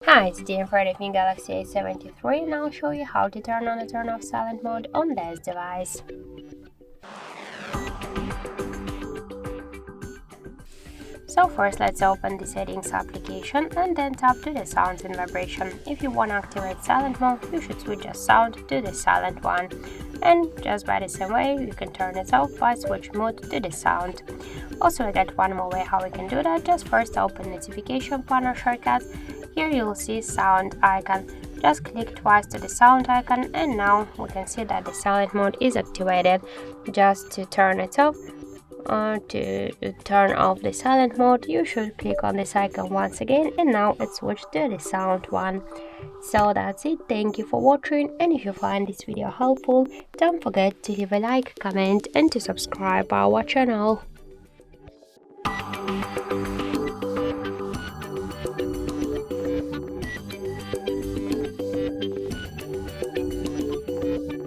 Hi, it's Dean for the SAMSUNG Galaxy A73 and I'll show you how to turn on and turn off silent mode on this device. So first let's open the settings application and then tap to the sounds and vibration. If you want to activate silent mode, you should switch the sound to the silent one. And just by the same way, you can turn it off by switch mode to the sound. Also, we got one more way how we can do that. Just first open notification panel shortcuts. Here you'll see sound icon. Just click twice to the sound icon and now we can see that the silent mode is activated. Just to turn it off or to turn off the silent mode, you should click on this icon once again and now it's switched to the sound one. So that's it. Thank you for watching, and if you find this video helpful, don't forget to leave a like, comment and to subscribe our channel.